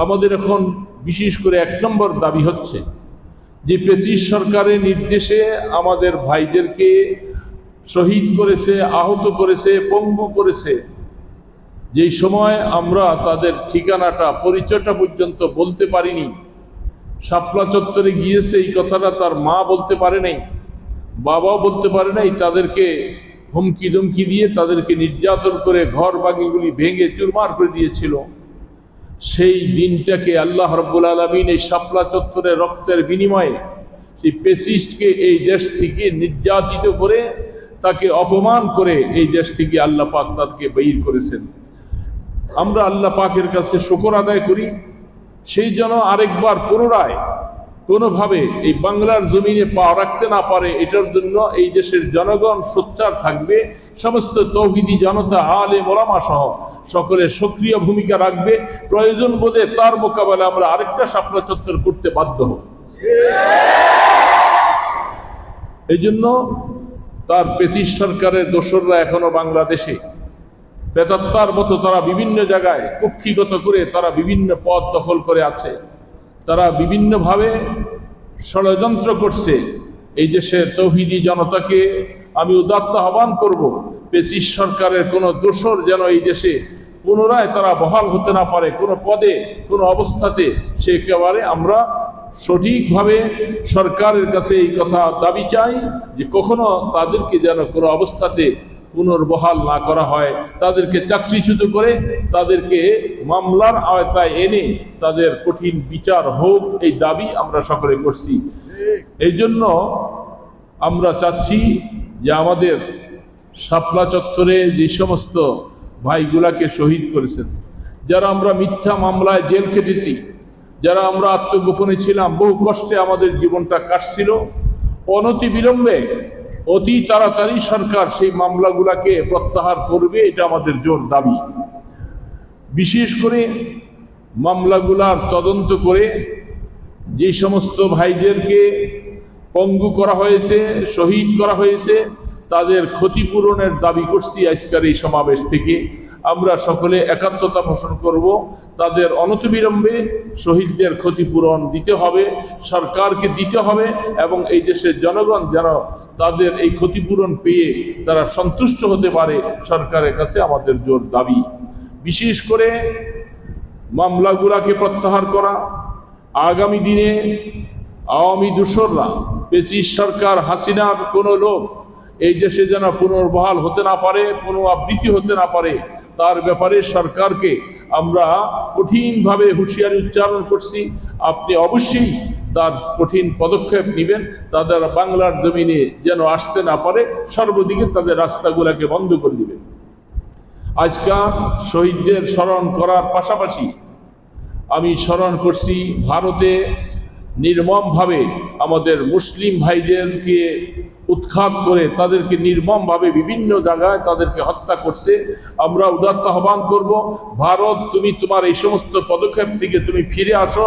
আমাদের এখন বিশেষ করে 1 নম্বর দাবি হচ্ছে যে ব্রিটিশ সরকারের নির্দেশে আমাদের ভাইদেরকে শহীদ করেছে, আহত করেছে, পঙ্গু করেছে। যেই সময় আমরা তাদের ঠিকানাটা, পরিচয়টা পর্যন্ত বলতে পারিনি। শাপলা চত্বরে গিয়েছে, এই কথাটা তার মা বলতে পারে নাই, বাবাও বলতে পারে নাই। তাদেরকে হুমকি ধমকি দিয়ে তাদেরকে নির্যাতন করে ঘর বাড়িগুলি ভেঙে চুরমার করে দিয়েছিল। সেই দিনটাকে আল্লাহ রাব্বুল আলামিন এই শাপলা চত্বরে রক্তের বিনিময়ে সেই ফ্যাসিস্টকে এই দেশ থেকে নির্যাতিত করে, তাকে অপমান করে এই দেশ থেকে আল্লাহ পাক তাকে বের করেছেন। আমরা আল্লাহ পাকের কাছে শুকর আদায় করি, সেই যেন আরেকবার পুনরায় কোনোভাবে এই বাংলার জমিনে পা রাখতে না পারে। এটার জন্য এই দেশের জনগণ সোচ্চার থাকবে, সমস্ত তৌহিদি জনতা, আলেম ওলামা সহ সকলে সক্রিয় ভূমিকা রাখবে। প্রয়োজন বোধে তার মোকাবেলা আমরা আরেকটা শাপলা চত্বর করতে বাধ্য হব। এই জন্য তার ব্রিটিশ সরকারের দোসররা এখনো বাংলাদেশে প্রেতাত্মার মতো তারা বিভিন্ন জায়গায় কক্ষিগত করে তারা বিভিন্ন পদ দখল করে আছে। তারা বিভিন্নভাবে ষড়যন্ত্র করছে। এই দেশের তৌহিদি জনতাকে আমি উদাত্ত আহ্বান করব, ব্রিটিশ সরকারের কোনো দোসর যেন এই দেশে পুনরায় তারা বহাল হতে না পারে কোনো পদে, কোনো অবস্থাতে। সে একেবারে আমরা সঠিকভাবে সরকারের কাছে এই কথা দাবি চাই যে কখনো তাদেরকে যেন কোনো অবস্থাতে পুনর্বহাল না করা হয়। তাদেরকে চাকরিচ্যুত করে তাদেরকে মামলার আওতায় এনে তাদের কঠিন বিচার হোক, এই দাবি আমরা সকলে করছি। এই জন্য আমরা চাচ্ছি যে আমাদের শাপলা চত্বরে যে সমস্ত ভাইগুলাকে শহীদ করেছেন, যারা আমরা মিথ্যা মামলায় জেল খেটেছি, যারা আমরা আত্মগোপনে ছিলাম, বহু কষ্টে আমাদের জীবনটা কাটছিল, অনতি বিলম্বে অতি তাড়াতাড়ি সরকার সেই মামলাগুলাকে প্রত্যাহার করবে, এটা আমাদের জোর দাবি। বিশেষ করে মামলাগুলার তদন্ত করে যে সমস্ত ভাইদেরকে পঙ্গু করা হয়েছে, শহীদ করা হয়েছে, তাদের ক্ষতিপূরণের দাবি করছি আজকের এই সমাবেশ থেকে। আমরা সকলে একাত্মতা পোষণ করব, তাদের অনতিবিলম্বে শহীদদের ক্ষতিপূরণ দিতে হবে, সরকারকে দিতে হবে, এবং এই দেশের জনগণ যেন তাদের এই ক্ষতিপূরণ পেয়ে তারা সন্তুষ্ট হতে পারে, সরকারের কাছে আমাদের জোর দাবি। বিশেষ করে মামলাগুলাকে প্রত্যাহার করা। আগামী দিনে আওয়ামী দোসররা, ব্রিটিশ সরকার, হাসিনার কোনো লোক এই দেশে যেন পুনর্বহাল হতে না পারে, পুনরাবৃত্তি হতে না পারে, তার ব্যাপারে সরকারকে আমরা কঠিনভাবে হুঁশিয়ারি উচ্চারণ করছি। আপনি অবশ্যই তার কঠিন পদক্ষেপ নেবেন, তাদের বাংলার জমিনে যেন আসতে না পারে, সর্বদিকে তাদের রাস্তাগুলোকে বন্ধ করে দিবেন। আজকাল শহীদদের স্মরণ করার পাশাপাশি আমি স্মরণ করছি ভারতে নির্মমভাবে আমাদের মুসলিম ভাইদেরকে উৎখাত করে তাদেরকে নির্মমভাবে বিভিন্ন জায়গায় তাদেরকে হত্যা করছে। আমরা উদাত্ত আহ্বান করব, ভারত তুমি তোমার এই সমস্ত পদক্ষেপ থেকে তুমি ফিরে আসো।